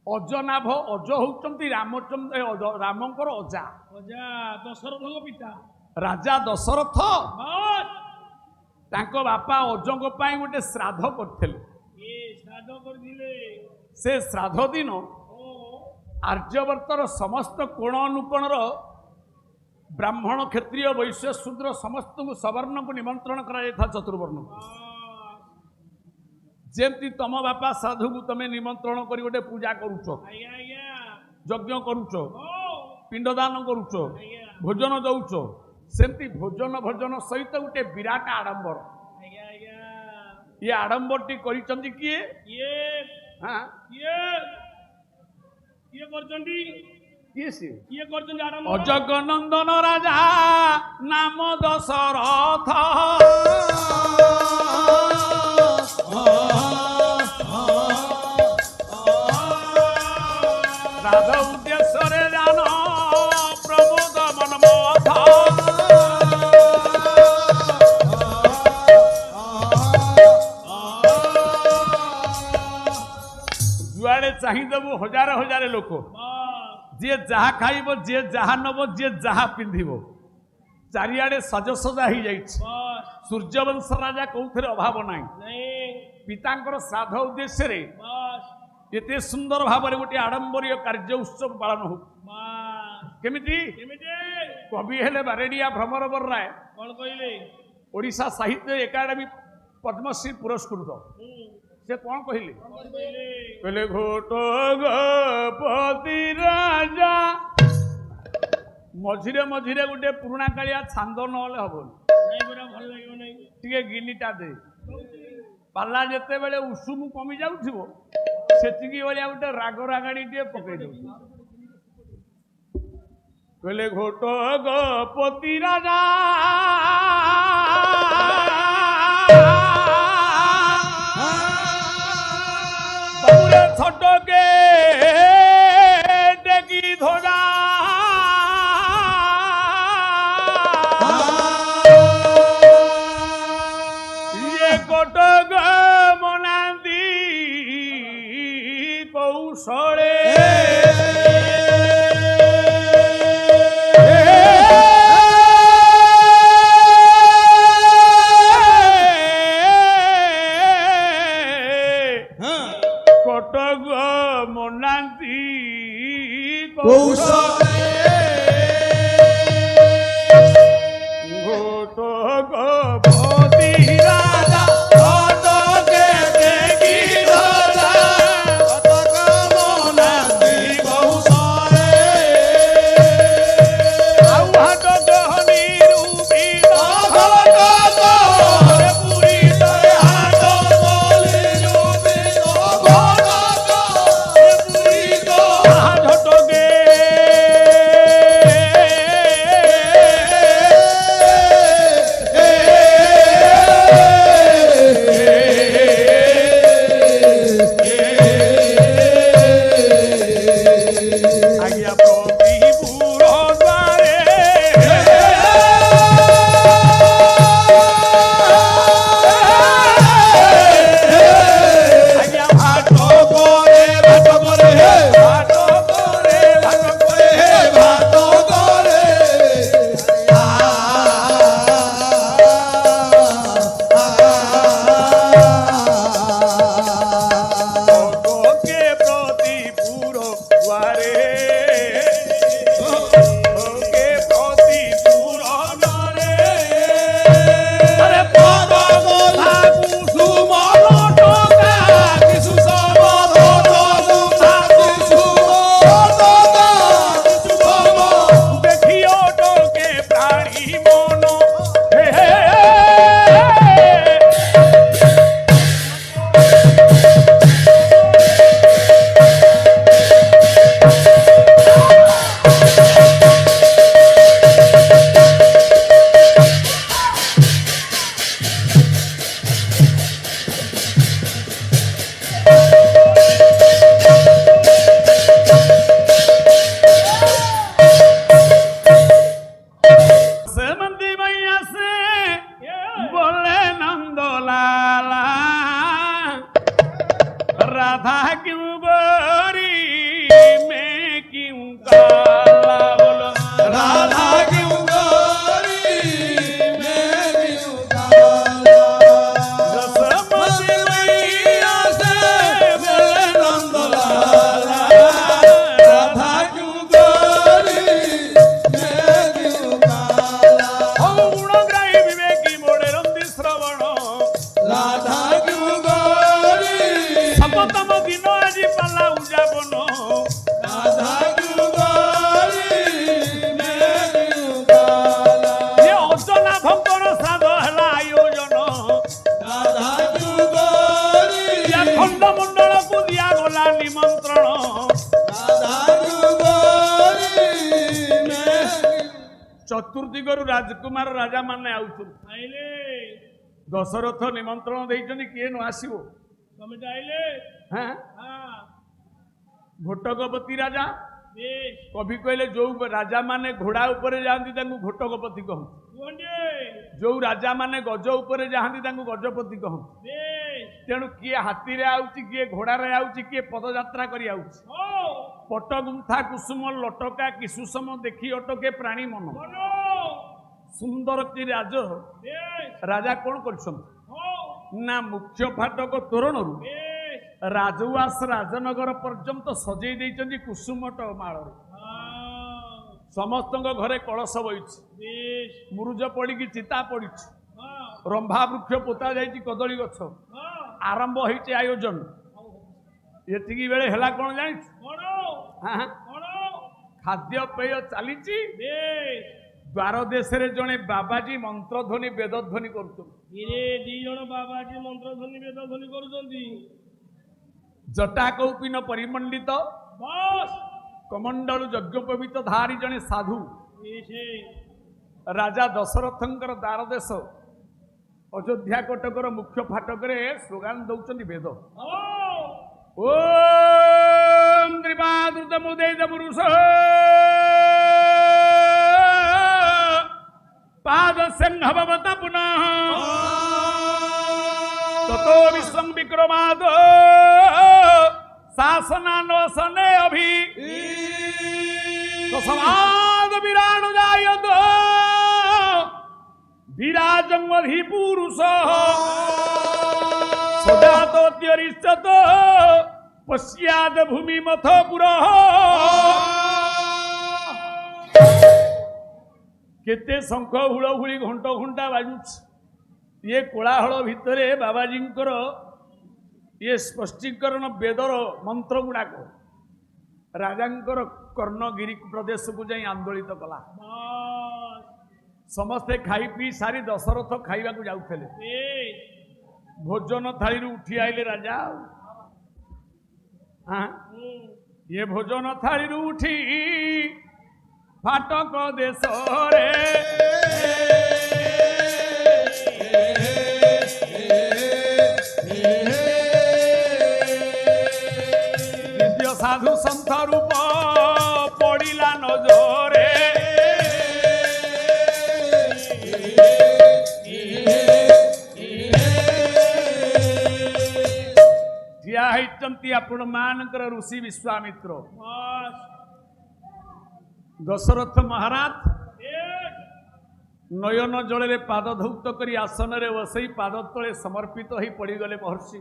ଅଜନାଭ ଅଜ ହଉଛନ୍ତି ରାମଙ୍କର ଅଜା ଦଶରଥଙ୍କ ପିତା ରାଜା ଦଶରଥ ତାଙ୍କ ବାପା ଅଜଙ୍କ ପାଇଁ ଗୋଟେ ଶ୍ରାଦ୍ଧ କରିଥିଲେ। ସେ ଶ୍ରାଦ୍ଧ ଦିନ ଆର୍ଯ୍ୟବର୍ତ୍ତର ସମସ୍ତ କୋଣ ଅନୁକୋଣର ବ୍ରାହ୍ମଣ କ୍ଷତ୍ରିୟ ବୈଶ୍ୟ ଶୂଦ୍ର ସମସ୍ତଙ୍କୁ ସବର୍ଣ୍ଣକୁ ନିମନ୍ତ୍ରଣ କରାଯାଇଥିଲା ଚତୁର୍ବର୍ଣ୍ଣକୁ। ଯେମିତି ତମ ବାପା ସାଧୁକୁ ତମେ ନିମନ୍ତ୍ରଣ କରି ଗୋଟେ ପୂଜା କରୁଛ, ଯଜ୍ଞ କରୁଛ, ପିଣ୍ଡଦାନ କରୁଛ, ଭୋଜନ ଦଉଛ, ସେମିତି ଭୋଜନ ଭୋଜନ ସହିତ ଗୋଟେ ବିରାଟ ଆଡମ୍ବର। ଇଏ ଆଡମ୍ବରଟି କରିଛନ୍ତି କିଏ? ଅଜଗନନ୍ଦନ ରାଜା ନାମ ଦଶରଥ ରାଧ ଉଦ୍ଦେଶ୍ୟରେ ଜାନ ପ୍ରମୋଦ ମନମଥ ଯୁଆଡେ ଚାହିଁଦବୁ ହଜାର ହଜାର ଲୋକ, ଯିଏ ଯାହା ଖାଇବ, ଯିଏ ଯାହା ନବ, ଯିଏ ଯାହା ପିନ୍ଧିବ, ଚାରିଆଡେ ସଜସଜା ହେଇଯାଇଛି। ସୂର୍ଯ୍ୟବଂଶ ରାଜା କୋଉଥିରେ ଅଭାବ ନାହିଁ। ପିତାଙ୍କର ଶ୍ରାଦ୍ଧ ଉଦ୍ଦେଶ୍ୟରେ ଏତେ ସୁନ୍ଦର ଭାବରେ ଗୋଟେ ଆଡମ୍ବରୀୟ କାର୍ଯ୍ୟ ଉତ୍ସବ ପାଳନ ହଉ। କେମିତି? କବି ହେଲେ ବାରେଡିଆ ଭ୍ରମରବର ରାୟ, କଣ କହିଲେ? ଓଡ଼ିଶା ସାହିତ୍ୟ ଏକାଡେମୀ ପଦ୍ମଶ୍ରୀ ପୁରସ୍କୃତ। ସେ କଣ କହିଲେ? କହିଲେ ଘଟୋତ୍କଚ ରାଜା। ମଝିରେ ମଝିରେ ଗୋଟେ ପୁରୁଣା କାଳିଆ ଛାନ୍ଦ ନହେଲେ ହବନି। ଟିକେ ଗିନିଟା ଦେ। ପାଲା ଯେତେବେଳେ ଉଷୁମ କମି ଯାଉଥିବ, ସେତିକି ଭଳିଆ ଗୋଟେ ରାଗ ରାଗାଡି ଟିକେ ପକେଇ ଦଉଛି। କହିଲେ ଘଟୋତ୍କଚ ରାଜା ଛଟକେ ଡେକି ଧୋଗା ଇଏ କଟକ ମନାନ୍ତି କୌଶଳେ ବୃନ୍ଦାବନ ଏ ଅଜନାଭଙ୍କର ଶ୍ରାଦ୍ଧ ହେଲା ଆୟୋଜନ ଏ ଖଣ୍ଡମଣ୍ଡଳକୁ ଦିଆଗଲା ନିମନ୍ତ୍ରଣ ଚତୁର୍ଦିଗରୁ ରାଜକୁମାର ରାଜା ମାନେ ଆଉଛନ୍ତି ଆଇଲେ ଦଶରଥ ନିମନ୍ତ୍ରଣ ଦେଇଛନ୍ତି କିଏ ନ ଆସିବ ତମେ ଆଇଲେ ହଁ ହଁ ଘୋଟକପତି ରାଜା ବେଶ କବି କହିଲେ ଯୋଉ ରାଜା ମାନେ ଘୋଡ଼ା ଉପରେ ଯାଆନ୍ତି ତାଙ୍କୁ ଘୋଟକପତି କହନ୍ତି କୁହନ୍ତି ଯୋଉ ରାଜା ମାନେ ଗଜ ଉପରେ ଯାଆନ୍ତି ତାଙ୍କୁ ଗଜପତି କହନ୍ତି ବେଶ ତେଣୁ କିଏ ହାତୀରେ ଆଉଛି କିଏ ଘୋଡ଼ାରେ ଆଉଛି କିଏ ପଦଯାତ୍ରା କରି ଆଉଛି ହଉ ପଟଗୁନ୍ଥା କୁସୁମ ଲଟକା କି ସୁଷମ ଦେଖି ଅଟକେ ପ୍ରାଣୀ ମନ ମନ ସୁନ୍ଦର କି ରାଜ ବେଶ ରାଜା କଣ କରିଛନ୍ତି ହଉ ନା ମୁଖ୍ୟ ଫାଟକ ତୋରଣରୁ ବେଶ ରାଜଉଆସ ରାଜନଗର ପର୍ଯ୍ୟନ୍ତ ସଜେଇ ଦେଇଛନ୍ତି କୁସୁମଟ ମାଳରେ ହଁ ସମସ୍ତଙ୍କ ଘରେ କଳସ ବଇଛି ବେଶ ମୁରୁଜ ପଡ଼ିକି ଚିତା ପଡ଼ିଛି ହଁ ରମ୍ଭା ବୃକ୍ଷ ପୋତା ଯାଇଛି କଦଳୀ ଗଛ ହଁ ଆରମ୍ଭ ହେଇଛି ଆୟୋଜନ ଏତିକି ବେଳେ ହେଲା କଣ ଜାଣିଛୁ କଣ ହାଁ, କଣ ଖାଦ୍ୟପେୟ ଚାଲିଛି ବେଶ ଦ୍ୱାର ଦେଶରେ ଜଣେ ବାବାଜୀ ମନ୍ତ୍ରଧ୍ୱନି ବେଦଧ୍ୱନି କରୁଛନ୍ତି ଧୀରେ ଦି ଜଣ ବାବାଜୀ ମନ୍ତ୍ର ଧ୍ୱନି ବେଦ ଧ୍ୱନି କରୁଛନ୍ତି ଜଟା କୌପିନ ପରିମଣ୍ଡିତ ବସ୍ କମଣ୍ଡଳୁ ଯଜ୍ଞୋପବୀତ ଧାରି ଜଣେ ସାଧୁ ବେଶ ରାଜା ଦଶରଥଙ୍କର ଦ୍ୱାର ଦେଶ ଅଯୋଧ୍ୟା କଟକର ମୁଖ୍ୟ ଫାଟକରେ ସ୍ଲୋଗାନ ଦଉଛନ୍ତି ବେଦ ହଉ ଓମ୍ ତ୍ରିପାଦୃତ ମୁଦେଇତ ପୁରୁଷ ପାଦ ସିଂହବତ ପୁନଃ ତतो ବିଶ୍ୱଂ ବିକ୍ରମାଦ ଶାସନାନସନେ ଅଭି ସମାଦ ବିରାଣ ଜାୟତ ବିରାଜଙ୍ଗଧି ପୁରୁଷ ସଜାତୋତ୍ୟରିଷ୍ୟତ ପଶ୍ୟାଦ ଭୂମି ମଥପୁର କେତେ ଶଙ୍ଖ ହୁଳହୁଳି ଘଣ୍ଟ ଘଣ୍ଟା ବାଜୁଛି ଇଏ କୋଳାହଳ ଭିତରେ ବାବାଜୀଙ୍କର ଇଏ ସ୍ପଷ୍ଟୀକରଣ ବେଦର ମନ୍ତ୍ର ଗୁଡ଼ାକ ରାଜାଙ୍କର କର୍ଣ୍ଣଗିରି ପ୍ରଦେଶକୁ ଯାଇ ଆନ୍ଦୋଳିତ କଲା ବସ୍ ସମସ୍ତେ ଖାଇ ପିଇ ସାରି ଦଶରଥ ଖାଇବାକୁ ଯାଉଥିଲେ ବେଶ ଭୋଜନ ଥାଳିରୁ ଉଠି ଆଇଲେ ରାଜା ହାଁ ଇଏ ଭୋଜନ ଥାଳିରୁ ଉଠି ଫାଟକ ଦେଶରେ ଦିବ୍ୟ ସାଧୁ ସନ୍ଥ ରୂପ ପଡ଼ିଲା ନଜରେ ଠିଆ ହେଇଛନ୍ତି ଆପଣ ମାନଙ୍କର ଋଷି ବିଶ୍ୱାମିତ୍ର ବସ୍ ଦଶରଥ ମହାରାଜ ବେଶ ନୟନ ଜଳରେ ପାଦ ଧୌତ କରି ଆସନରେ ବସେଇ ପାଦ ତଳେ ସମର୍ପିତ ହୋଇ ପଡ଼ିଗଲେ ମହର୍ଷି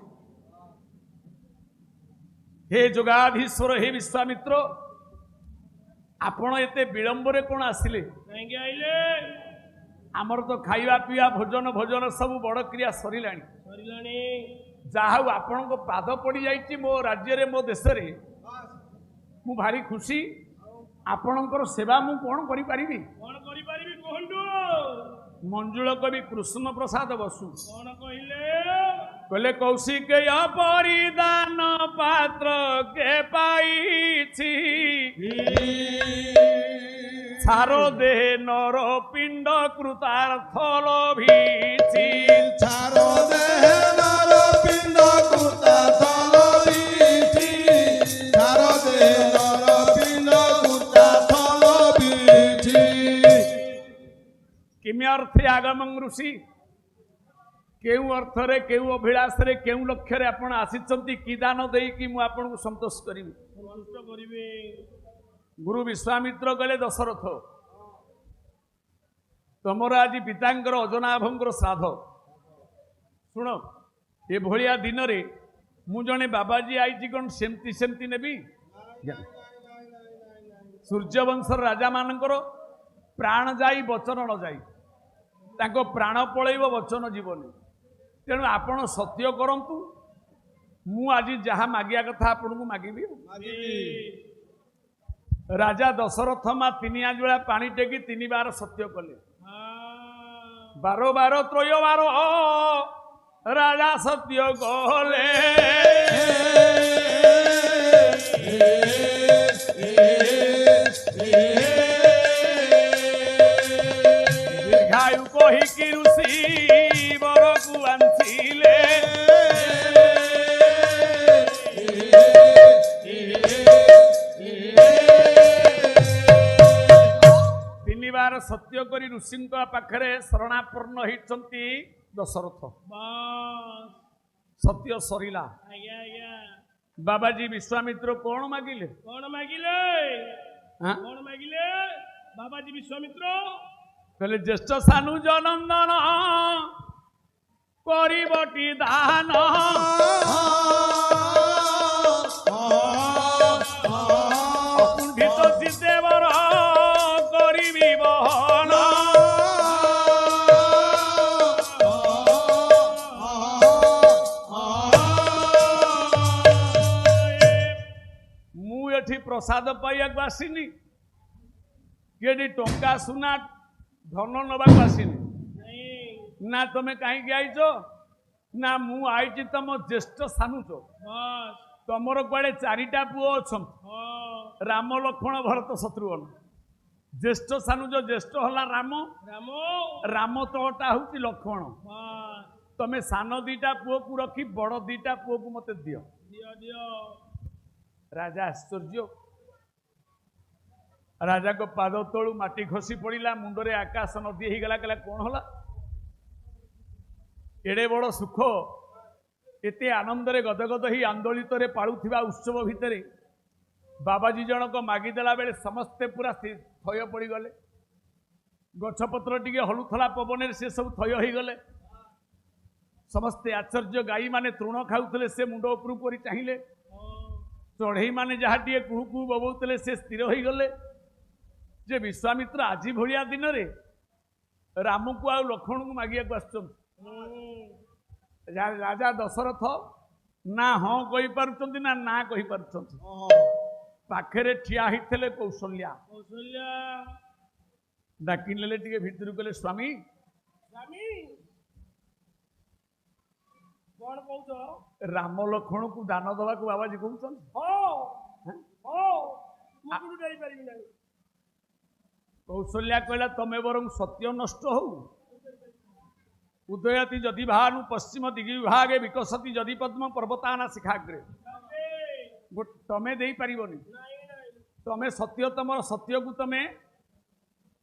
ହେ ଯୋଗାଧୀଶ୍ୱର ହେ ବିଶ୍ୱାମିତ୍ର ଆପଣ ଏତେ ବିଳମ୍ବରେ କ'ଣ ଆସିଲେ କାହିଁକି ଆଇଲେ ଆମର ତ ଖାଇବା ପିଇବା ଭୋଜନ ଭୋଜନ ସବୁ ବଡ଼ କ୍ରିୟା ସରିଲାଣି ସରିଲାଣି ଯାହା ହଉ ଆପଣଙ୍କ ପାଦ ପଡ଼ିଯାଇଛି ମୋ ରାଜ୍ୟରେ ମୋ ଦେଶରେ ମୁଁ ଭାରି ଖୁସି ଆପଣଙ୍କର ସେବା ମୁଁ କ'ଣ କରିପାରିବି କଣ କରିପାରିବି କୁହନ୍ତୁ ମଞ୍ଜୁଳ କବି କୃଷ୍ଣ ପ୍ରସାଦ ବସୁ କଣ କହିଲେ କହିଲେ କୌଶିକେୟ ପରିଦାନ ପାତ୍ର କେ ପାଇଛି ସାର ଦେହ ନର ପିଣ୍ଡ କୃତାର୍ଥ ଲୋଭିଛି କିମି ଅର୍ଥେ ଆଗମଂ ଋଷି କେଉଁ ଅର୍ଥରେ କେଉଁ ଅଭିଳାଷରେ କେଉଁ ଲକ୍ଷ୍ୟରେ ଆପଣ ଆସିଛନ୍ତି କି ଦାନ ଦେଇକି ମୁଁ ଆପଣଙ୍କୁ ସନ୍ତୋଷ କରିବି ସନ୍ତୁଷ୍ଟ କରିବେ ଗୁରୁ ବିଶ୍ୱାମିତ୍ର କହିଲେ ଦଶରଥ ତମର ଆଜି ପିତାଙ୍କର ଅଜନାଭଙ୍କର ଶ୍ରାଦ୍ଧ ଶୁଣ ଏଭଳିଆ ଦିନରେ ମୁଁ ଜଣେ ବାବାଜୀ ଆଇଛି କ'ଣ ସେମିତି ସେମିତି ନେବି ସୂର୍ଯ୍ୟବଂଶର ରାଜାମାନଙ୍କର ପ୍ରାଣ ଯାଇ ବଚନ ନ ଯାଇ ତାଙ୍କ ପ୍ରାଣ ପଳେଇବ ବଚନ ଯିବନି ତେଣୁ ଆପଣ ସତ୍ୟ କରନ୍ତୁ ମୁଁ ଆଜି ଯାହା ମାଗିବା କଥା ଆପଣଙ୍କୁ ମାଗିବି। ମାଗିବି। ରାଜା ଦଶରଥ ମା ତିନି ଆଞ୍ଜୁଳା ପାଣି ଟେକି 3 ବାର ସତ୍ୟ କଲେ। ହଁ। 12 ବାର ତ୍ରୟ ବାର ରାଜା ସତ୍ୟ କଲେ। ଦୀର୍ଘାୟୁ କହିକି ଋଷି ବରକୁ ଆଣିଥିଲେ। 3 ବାର ସତ୍ୟ କରି ଋଷିଙ୍କ ପାଖରେ ଶରଣାପନ୍ନ ହେଇଛନ୍ତି ଦଶରଥ। ବାସ୍। ସତ୍ୟ ସରିଲା। ଆଜ୍ଞା ଆଜ୍ଞା। ବାବାଜୀ ବିଶ୍ୱାମିତ୍ର କଣ ମାଗିଲେ? କଣ ମାଗିଲେ? ହାଁ? କଣ ମାଗିଲେ ବାବାଜୀ ବିଶ୍ୱାମିତ୍ର? କହିଲେ ଜ୍ୟେଷ୍ଠ ସାନୁଜ ନନ୍ଦନ କରିବଟି ଦାନ। ଅକୁଣ୍ଠିତ ଚିତ୍ତେବର କରିବି ବହନ। ମୁଁ ଏଠି ପ୍ରସାଦ ପାଇବାକୁ ଆସିନି, କି ଏଠି ଟଙ୍କା ସୁନା ଧନ ନବାକୁ ଆସିନି। ନାଇଁ। ନା ତମେ କାହିଁକି ଆଇଛ? ନା ମୁଁ ଆଇଛି ତମ ଜ୍ୟେଷ୍ଠ ସାନୁଜ। ବାସ୍। ତମର କୁଆଡେ 4ଟା ପୁଅ ଅଛନ୍ତି, ହଁ। ରାମ ଲକ୍ଷ୍ମଣ ଭରତ ଶତ୍ରୁଘ୍ନ। ଜ୍ୟେଷ୍ଠ ସାନୁଜ ଜ୍ୟେଷ୍ଠ ହେଲା ରାମ, ରାମ। ରାମ ତଳଟା ହଉଛି ଲକ୍ଷ୍ମଣ। ବାସ୍। ତମେ ସାନ 2ଟା ପୁଅକୁ ରଖି ବଡ 2ଟା ପୁଅକୁ ମତେ ଦିଅ। ଦିଅ ଦିଅ। ରାଜା ଆଶ୍ଚର୍ଯ୍ୟ। ରାଜାଙ୍କ ପାଦ ତଳୁ ମାଟି ଖସି ପଡ଼ିଲା, ମୁଣ୍ଡରେ ଆକାଶ ନଦୀ ହେଇଗଲା। କହିଲା କଣ ହେଲା? ଏଡେ ବଡ଼ ସୁଖ, ଏତେ ଆନନ୍ଦରେ ଗଦଗଦ ହେଇ ଆନ୍ଦୋଳିତରେ ପାଳୁଥିବା ଉତ୍ସବ ଭିତରେ ବାବାଜୀ ଜଣକ ମାଗିଦେଲା ବେଳେ ସମସ୍ତେ ପୁରା ଥୟ ପଡ଼ିଗଲେ। ଗଛପତ୍ର ଟିକେ ହଲୁଥିଲା ପବନରେ, ସେ ସବୁ ଥୟ ହେଇଗଲେ। ସମସ୍ତେ ଆଶ୍ଚର୍ଯ୍ୟ। ଗାଈମାନେ ତୃଣ ଖାଉଥିଲେ, ସେ ମୁଣ୍ଡ ଉପରକୁ କରି ଚାହିଁଲେ। ଚଢ଼େଇମାନେ ଯାହା ଟିକେ କୁହୁ କୁହୁ ବୋବଉଥିଲେ, ସେ ସ୍ଥିର ହୋଇଗଲେ ଯେ ବିଶ୍ୱାମିତ୍ର ଆଜି ଭଳିଆ ଦିନରେ ରାମକୁ ଆଉ ଲକ୍ଷ୍ମଣଙ୍କୁ ମାଗିବାକୁ ଆସିଛନ୍ତି। ରାଜା ଦଶରଥ ନା ହଁ କହିପାରୁଛନ୍ତି ନା ନା କହିପାରୁଛନ୍ତି। ପାଖରେ ଠିଆ ହେଇଥିଲେ କୌଶଲ୍ୟା। କୌଶଲ୍ୟା। ଡାକି ନେଲେ ଟିକେ ଭିତରକୁ, କହିଲେ ସ୍ୱାମୀ ସ୍ୱାମୀ କଣ କହୁଛ? ରାମ ଲକ୍ଷ୍ମଣକୁ ଦାନ ଦେବାକୁ ବାବାଜୀ କହୁଛନ୍ତି। ହଁ ହଁ, ମୁଁ କିନ୍ତୁ ଯାଇପାରିବି ନାହିଁ। କୌଶଲ୍ୟା କହିଲା ତମେ ବରଂ ସତ୍ୟ ନଷ୍ଟ ହଉ। ଉଦୟତି ଯଦି ଭାନୁ ପଶ୍ଚିମ ଦିଗି ବିଭାગે ବିକଶତି ଯଦି ପଦ୍ମ ପର୍ବତାନା ଶିଖାଗ୍ରେ। ତମେ ଦେଇପାରିବନି। ନାଇଁ ନାଇଁ। ତମେ ସତ୍ୟ, ତମର ସତ୍ୟକୁ ତମେ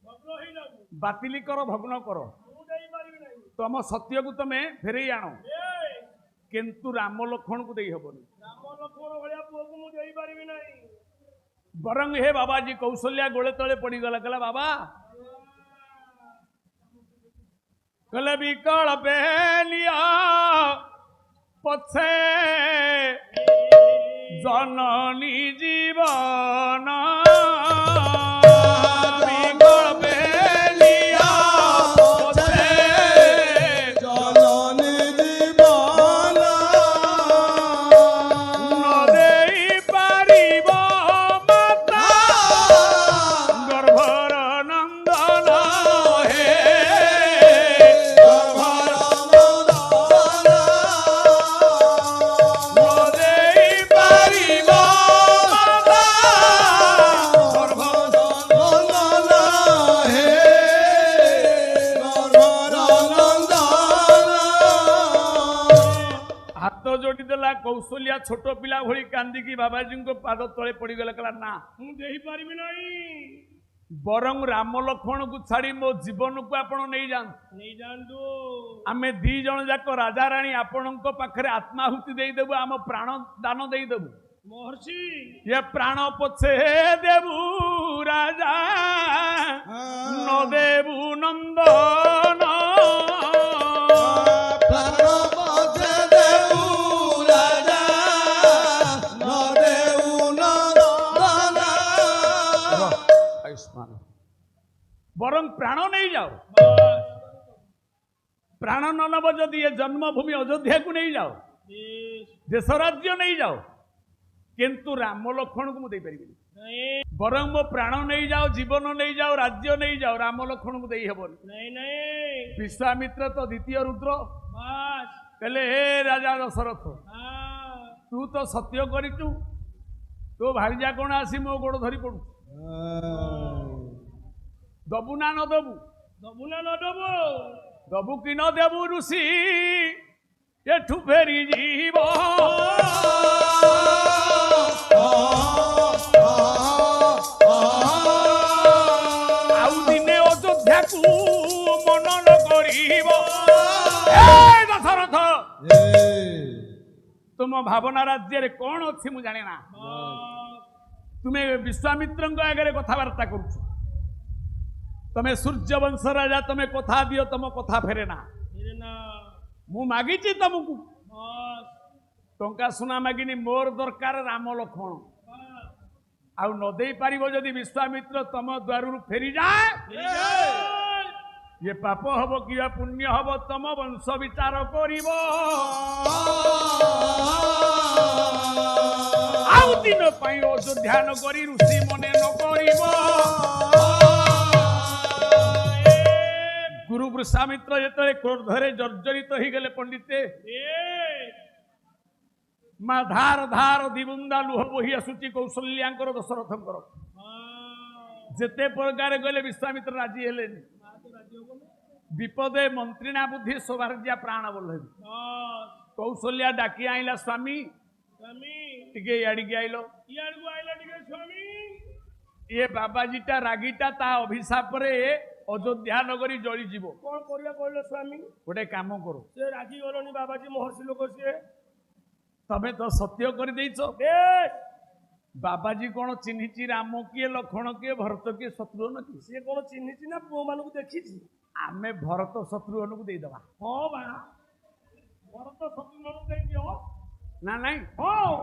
ଭଗ୍ନ ହେଇଯାଉ। ବାତିଲ କର, ଭଗ୍ନ କର। ମୁଁ ଯାଇପାରିବି ନାହିଁ। ତମ ସତ୍ୟକୁ ତମେ ଫେରେଇ ଆଣ, ଏ କିନ୍ତୁ ରାମ ଲକ୍ଷ୍ମଣକୁ ଦେଇ ହବନି। ରାମ ଲକ୍ଷ୍ମଣ ଭଳିଆ ପୁଅକୁ ମୁଁ ଦେଇପାରିବି ନାହିଁ। ବରଂ ହେ ବାବାଜୀ, କୌଶଲ୍ୟା ଗୋଳେ ତଳେ ପଡ଼ିଗଲା। କହିଲା ବାବା, କହିଲେ ବିକଳ୍ପେ ନିଅ ପଛେ ଜନନୀ ଜୀବନ। ବିକଳ୍ପେ ନିଅ ପଛେ ଜନନୀ ଜୀବନ। ନ ଦେଇ ପାରିବ ମାତା ଗର୍ଭର ନନ୍ଦନ। ହେ ନ ଦେଇ ପାରିବ ମାତା ଗର୍ଭର। ହାତ ଯୋଡ଼ି ଦେଲା କୌଶଲ୍ୟା, ଛୋଟ ପିଲା ଭଳି କାନ୍ଦିକି ବାବାଜୀଙ୍କ ପାଦ ତଳେ ପଡ଼ିଗଲା। କହିଲା ନା, ମୁଁ ଦେଇପାରିବି ନାହିଁ। ବରଂ ରାମ ଲକ୍ଷ୍ମଣକୁ ଛାଡ଼ି ମୋ ଜୀବନକୁ ଆପଣ ନେଇଯାଆନ୍ତୁ। ନେଇଯାଆନ୍ତୁ। ଆମେ 2 ଜଣ ଯାକ ରାଜାରାଣୀ ଆପଣଙ୍କ ପାଖରେ ଆତ୍ମାହୁତି ଦେଇଦେବୁ, ଆମ ପ୍ରାଣ ଦାନ ଦେଇଦେବୁ। ମହର୍ଷି ଏ ପ୍ରାଣ ପଛେ ଦେବୁ ରାଜା, ନ ଦେବୁ ନନ୍ଦନ। ଆୟୁଷ୍ମାନ। ବରଂ ପ୍ରାଣ ନେଇଯାଅ। ପ୍ରାଣ ନ ନେବ ଯଦି ଏ ଜନ୍ମଭୂମି ଅଯୋଧ୍ୟାକୁ ନେଇଯାଅ। ବେଶ ଦେଶ ରାଜ୍ୟ ନେଇଯାଅ, କିନ୍ତୁ ରାମ ଲକ୍ଷ୍ମଣକୁ ମୁଁ ଦେଇପାରିବିନି। ନାଇଁ ବରଂ ମୋ ପ୍ରାଣ ନେଇଯାଅ, ଜୀବନ ନେଇଯାଅ, ରାଜ୍ୟ ନେଇଯାଅ, ରାମ ଲକ୍ଷ୍ମଣକୁ ଦେଇ ହେବନି। ନାଇଁ ନାଇଁ ବିଶ୍ୱାମିତ୍ର ତ ଦ୍ୱିତୀୟ ରୁଦ୍ର ବାସ୍ କହିଲେ, ହେ ରାଜା ଦଶରଥ, ହଁ ତୁ ତ ସତ୍ୟ କରିଛୁ, ତୋ ଭାରିଜା କଣ ଆସି ମୋ ଗୋଡ଼ ଧରି ପଡୁ, ଦବୁ ନା ନ ଦବୁ? ଦବୁ ନା ନ ଦବୁ? ଦବୁ କି ନ ଦେବୁ ଋଷି ଏଠୁ ଫେରି ଯିବ। ଆଉ ଦିନେ ଅଯୋଧ୍ୟାକୁ ମନନ କରିବ। ଏ ଦଶରଥ, ତୁମ ଭାବନା ରାଜ୍ୟରେ କଣ ଅଛି ମୁଁ ଜାଣେ ନା। ତୁମେ ବିଶ୍ୱାମିତ୍ରଙ୍କ ଆଗରେ କଥାବାର୍ତ୍ତା କରୁଛ, ତମେ ସୂର୍ଯ୍ୟବଂଶ ରାଜା, ତମେ କଥା ଦିଅ, ତମ କଥା ଫେରେ ନା। ମୁଁ ମାଗିଛି ତମକୁ, ଟଙ୍କା ସୁନା ମାଗିନି, ମୋର ଦରକାର ରାମ ଲକ୍ଷ୍ମଣ। ଆଉ ନ ଦେଇ ପାରିବ ଯଦି ବିଶ୍ୱାମିତ୍ର ତମ ଦ୍ୱାରରୁ ଫେରିଯାଏ, ଇଏ ପାପ ହବ କି ପୁଣ୍ୟ ହବ ତମ ବଂଶ ବିଚାର କରିବ। ଆଉ ଦିନ ପାଇଁ ଅଯୋଧ୍ୟା ନଗରୀ ଋଷି ମନେ ନ କରିବ। ଗୁରୁ ବିଶ୍ୱାମିତ୍ର ଯେତେବେଳେ କ୍ରୋଧରେ ଜର୍ଜରିତ ହେଇଗଲେ, ପଣ୍ଡିତେ ମା ଧାର ଧାର ଦିବୁନ୍ଦା ଲୁହ ବୋହି ଆସୁଛି କୌଶଲ୍ୟାଙ୍କର, ଦଶରଥଙ୍କର। ଯେତେ ପ୍ରକାର ଗଲେ ବିଶ୍ୱାମିତ୍ର ରାଜି ହେଲେନି। ବିପଦେ ମନ୍ତ୍ରୀଣା ବୁଦ୍ଧି ସୌଭାର୍ଯ୍ୟା ପ୍ରାଣ ବୋଲେବି। କୌଶଲ୍ୟା ଡାକି ଆଇଲା, ସ୍ୱାମୀ ଟିକେ ଇଆଡ଼ିକି ଆଇଲ। ଇଆଡକୁ ଆଇଲା ଟିକେ ସ୍ୱାମୀ। ଇଏ ବାବାଜୀଟା ରାଗିଟା, ତା ଅଭିଶାପରେ ଅଯୋଧ୍ୟା ନଗରୀ ଜଳିଯିବ। କଣ କରିବା କହିଲ ସ୍ୱାମୀ? ଗୋଟେ କାମ କର, ସେ ରାଜି ଗଲଣି, ବାବାଜୀ ମହର୍ଷି ଲୋକ ସିଏ। ତମେ ତ ସତ୍ୟ କରିଦେଇଛ। ବେଶ ବାବାଜୀ କଣ ଚିହ୍ନିଛି ରାମ କିଏ, ଲକ୍ଷ୍ମଣ କିଏ, ଭରତ କିଏ, ଶତ୍ରୁଘ୍ନ କିଏ? ସିଏ କଣ ଚିହ୍ନିଛି ନା ପୁଅ ମାନଙ୍କୁ ଦେଖିଛି? ଆମେ ଭରତ ଶତ୍ରୁଘ୍ନକୁ ଦେଇଦବା। ହଁ ବା ଭରତ ଶତ୍ରୁଘ୍ନଙ୍କୁ ଦେଇଦିଅ। ନା ନାଇଁ, ହଁ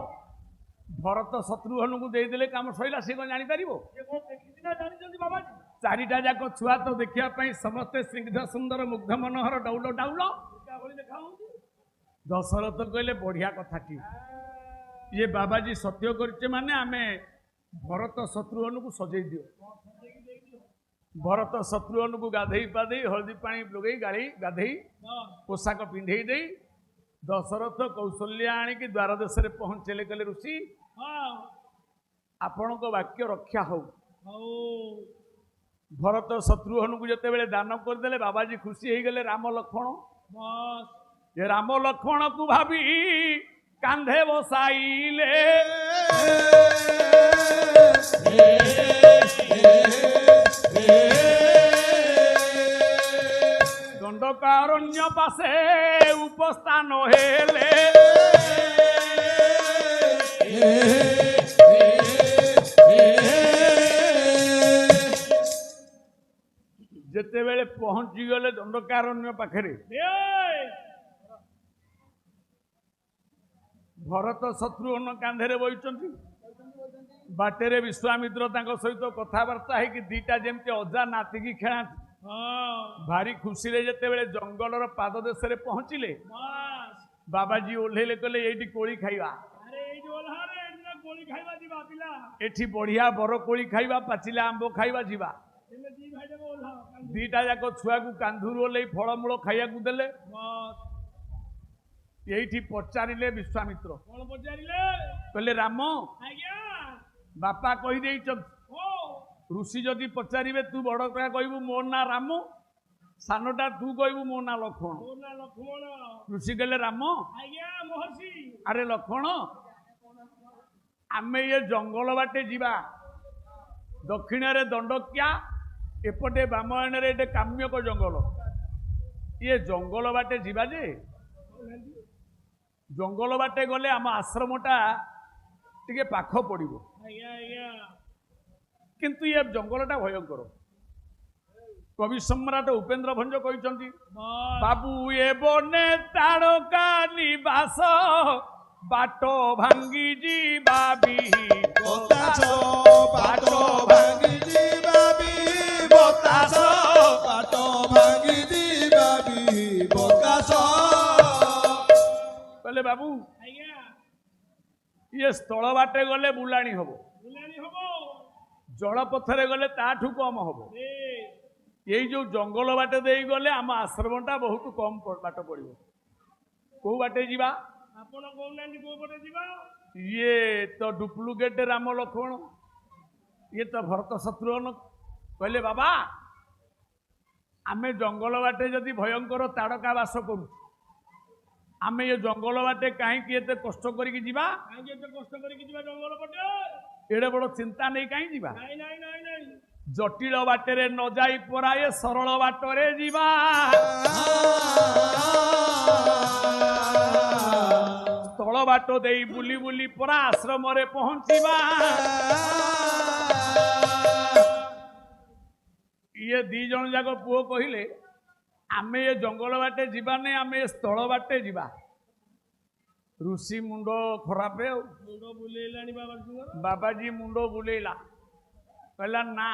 ଭରତ ଶତ୍ରୁଘ୍ନକୁ ଦେଇଦେଲେ କାମ ସଇଲା। ସେ କଣ ଜାଣିପାରିବ? ସିଏ କଣ ଦେଖିଛି ନା ଜାଣିଛନ୍ତି ବାବାଜୀ? ଚାରିଟା ଯାକ ଛୁଆ ତ ଦେଖିବା ପାଇଁ ସମସ୍ତେ ସ୍ନିଗ୍ଧ ସୁନ୍ଦର ମୁଗ୍ଧ ମନୋହର ଡଉଲ ଡାଉଲ। ଭଳି ଦେଖା ହଉଛି। ଦଶରଥ କହିଲେ, ବଢିଆ କଥାଟି, ଇଏ ବାବାଜୀ ସତ୍ୟ କରିଛେ ମାନେ ଆମେ ଭରତ ଶତ୍ରୁଘ୍ନକୁ ସଜେଇ ଦିଅ। ଭରତ ଶତ୍ରୁଘ୍ନକୁ ଗାଧେଇ ପାଧେଇ ହଳଦୀ ପାଣି ଲଗେଇ ଗାଧେଇ ପୋଷାକ ପିନ୍ଧେଇ ଦେଇ ଦଶରଥ କୌଶଲ୍ୟା ଆଣିକି ଦ୍ୱାର ଦେଶରେ ପହଞ୍ଚେଇଲେ। କହିଲେ, ଋଷି ଆପଣଙ୍କ ବାକ୍ୟ ରକ୍ଷା ହଉ। ଭରତ ଶତ୍ରୁଘ୍ନକୁ ଯେତେବେଳେ ଦାନ କରିଦେଲେ, ବାବାଜୀ ଖୁସି ହେଇଗଲେ। ରାମ ଲକ୍ଷ୍ମଣ, ଏ ରାମ ଲକ୍ଷ୍ମଣକୁ ଭାବି କାନ୍ଧେ ବସାଇଲେ। ଦଣ୍ଡକାରଣ୍ୟ ପାଶେ ଉପସ୍ଥାନ ହେଲେ। ଯେତେବେଳେ ପହଞ୍ଚିଗଲେ ଦଣ୍ଡକାରଣ୍ୟ ପାଖରେ, ଭରତ ଶତ୍ରୁଘ୍ନ କାନ୍ଧରେ ବଇଛନ୍ତି। ବାଟରେ ବିଶ୍ୱାମିତ୍ର ତାଙ୍କ ସହିତ କଥାବାର୍ତ୍ତା ହେଇକି ଦିଟା ଯେମିତି ଅଜା ନାତିକି ଖେଳାନ୍ତି, ଭାରି ଖୁସିରେ ଯେତେବେଳେ ଜଙ୍ଗଲର ପାଦ ଦେଶରେ ପହଞ୍ଚିଲେ, ବାବାଜୀ ଓହ୍ଲେଇଲେ। କହିଲେ, ଏଇଠି କୋଳି ଖାଇବା, ଏଠି ବଢିଆ ବର କୋଳି ଖାଇବା, ପାଚିଲା ଆମ୍ବ ଖାଇବା, ଯିବା। ଦିଟା ଯାକ ଛୁଆକୁ କାନ୍ଧରୁ ଓହ୍ଲେଇ ଫଳମୂଳ ଖାଇବାକୁ ଦେଲେ। ଏଇଠି ପଚାରିଲେ ବିଶ୍ୱାମିତ୍ର, କଣ ପଚାରିଲେ? କହିଲେ, ରାମ ଆଜ୍ଞା ବାପା କହିଦେଇଛନ୍ତି, ଋଷି ଯଦି ପଚାରିବେ ତୁ ବଡଟା କହିବୁ ମୋ ନାଁ ରାମ, ସାନଟା ତୁ କହିବୁ ମୋ ନାଁ ଲକ୍ଷ୍ମଣ। ମୋ ନାଁ ଲକ୍ଷ୍ମଣ। ଋଷି କହିଲେ, ରାମ ଆଜ୍ଞା ମହର୍ଷି। ଆରେ ଲକ୍ଷ୍ମଣ, ଆମେ ଏ ଜଙ୍ଗଲ ବାଟେ ଯିବା। ଦକ୍ଷିଣରେ ଦଣ୍ଡକ୍ୟା, ଏପଟେ ବାମୟଣରେ ଏଟେ କାମ୍ୟକ ଜଙ୍ଗଲ। ଇଏ ଜଙ୍ଗଲ ବାଟେ ଯିବା ଯେ, ଜଙ୍ଗଲ ବାଟେ ଗଲେ ଆମ ଆଶ୍ରମଟା ଟିକେ ପାଖ ପଡ଼ିବ, କିନ୍ତୁ ଏ ଜଙ୍ଗଲଟା ଭୟଙ୍କର। କବି ସମ୍ରାଟ ଉପେନ୍ଦ୍ର ଭଞ୍ଜ କହିଛନ୍ତି, ବାବୁ ଏ ବନେ ତାରକା ନିବାସ, ବାଟ ଭାଙ୍ଗି ଯିବା ବତାସ, ବାଟ ଭାଙ୍ଗି ଯିବା ବତାସ, ବାଟ ଭାଙ୍ଗି ଯିବା ବତାସ। କହିଲେ ବାବୁ ଆଜ୍ଞା ଇଏ ସ୍ଥଳ ବାଟେ ଗଲେ ବୁଲାଣି ହବ, ବୁଲାଣି ହବ ଜଳପଥରେ ଗଲେ ତାଠୁ କମ ହବ। ଏଇ ଯୋଉ ଜଙ୍ଗଲ ବାଟେ ଦେଇ ଗଲେ ଆମ ଆଶ୍ରମଟା ବହୁତ କମ ବାଟ ପଡିବ। କୋଉ ବାଟେ ଯିବା? ଆପଣ କହୁନାହାନ୍ତି କୋଉ ପଟେ ଯିବା? ଇଏ ତ ଡୁପ୍ଲିକେଟ ରାମ ଲକ୍ଷ୍ମଣ, ଇଏ ତ ଭରତ ଶତ୍ରୁଘ୍ନ। କହିଲେ ବାବା ଆମେ ଜଙ୍ଗଲ ବାଟେ ଯଦି ଭୟଙ୍କର ତାଡ଼କା ବାସ କରୁ, ଆମେ ଏ ଜଙ୍ଗଲ ବାଟେ କାହିଁକି ଏତେ କଷ୍ଟ କରିକି ଯିବା? କାହିଁକି ଏତେ କଷ୍ଟ କରିକି ଯିବା ଜଙ୍ଗଲ ପଟେ? ଏଡେ ବଡ ଚିନ୍ତା ନେଇ କାହିଁ ଯିବା? ନାଇଁ ନାଇଁ ନାଇଁ ନାଇଁ ଜଟିଳ ବାଟରେ ନ ଯାଇ ପରାଏ ସରଳ ବାଟରେ ଯିବା। ସ୍ଥଳ ବାଟ ଦେଇ ବୁଲି ବୁଲି ପରା ଆଶ୍ରମରେ ପହଞ୍ଚିବା। ଇଏ ଦି ଜଣ ଯାକ ପୁଅ କହିଲେ ଆମେ ଏ ଜଙ୍ଗଲ ବାଟେ ଯିବାନି, ଆମେ ଏ ସ୍ଥଳ ବାଟେ ଯିବା। ଋଷି ମୁଣ୍ଡ ଖରାପ ଆଉ ମୁଣ୍ଡ ବୁଲେଇଲାଣି ବାବାଜୀଙ୍କର। ବାବାଜୀ ମୁଣ୍ଡ ବୁଲେଇଲା, କହିଲା ନା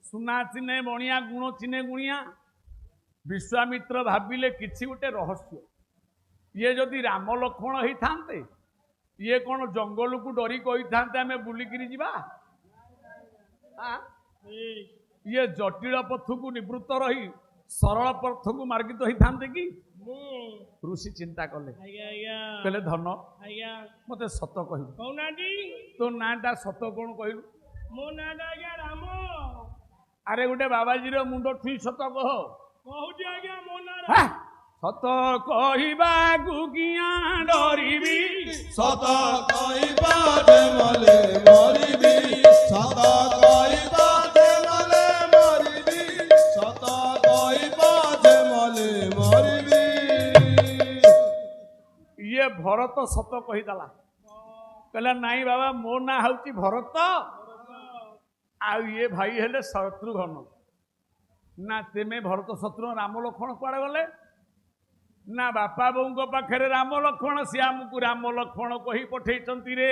ସୁନା ଚିହ୍ନେ ବଣିଆ ଗୁଣ ଚିହ୍ନେ ଗୁଣିଆ। ବିଶ୍ୱାମିତ୍ର ଭାବିଲେ କିଛି ଗୋଟେ ରହସ୍ୟ, ଇଏ ଯଦି ରାମ ଲକ୍ଷ୍ମଣ ହେଇଥାନ୍ତେ ଇଏ କଣ ଜଙ୍ଗଲକୁ ଡରି କହିଥାନ୍ତେ ଆମେ ବୁଲିକିରି ଯିବା? ଇଏ ଜଟିଳ ପଥକୁ ନିବୃତ୍ତ ରହି ସରଳ ପଥକୁ ମାର୍ଗିତ ହେଇଥାନ୍ତେ କି? ଋଷି ଚିନ୍ତା କଲେ, କହିଲେ ଧନ ମତେ ସତ କହିବୁ, କହୁନାହାନ୍ତି ତୋ ନାଁଟା ସତ କଣ କହିଲୁ? ମୋ ନାଁଟା ଆଜ୍ଞା ରାମ। ଆରେ ଗୋଟେ ବାବାଜୀର ମୁଣ୍ଡ ଛୁଇଁ ସତ କହ। କହୁଛି ଆଜ୍ଞା ମୋ ନାଁ ହେ, ସତ କହିବାକୁ କିଆଁ ଡରିବି, ସତ କହିବା ଯେ ମଲେ ମରିବି, ସତ କହିବା ଯେ ମଲେ ମରିବି, ସତ କହିବା ଯେ ମଲେ ମରିବି। ଇଏ ଭରତ ସତ କହିଦେଲା, କହିଲା ନାଇଁ ବାବା ମୋ ନାଁ ହଉଛି ଭରତ, ଆଉ ଇଏ ଭାଇ ହେଲେ ଶତ୍ରୁଘ୍ନ। ନା ତେମେ ଭରତ ଶତ୍ରୁଘ୍ନ ରାମ ଲକ୍ଷ୍ମଣ କୁଆଡେ ଗଲେ? ନା ବାପା ବୋଉଙ୍କ ପାଖରେ ରାମ ଲକ୍ଷ୍ମଣ, ସେ ଆମକୁ ରାମ ଲକ୍ଷ୍ମଣ କହି ପଠେଇଛନ୍ତି ରେ।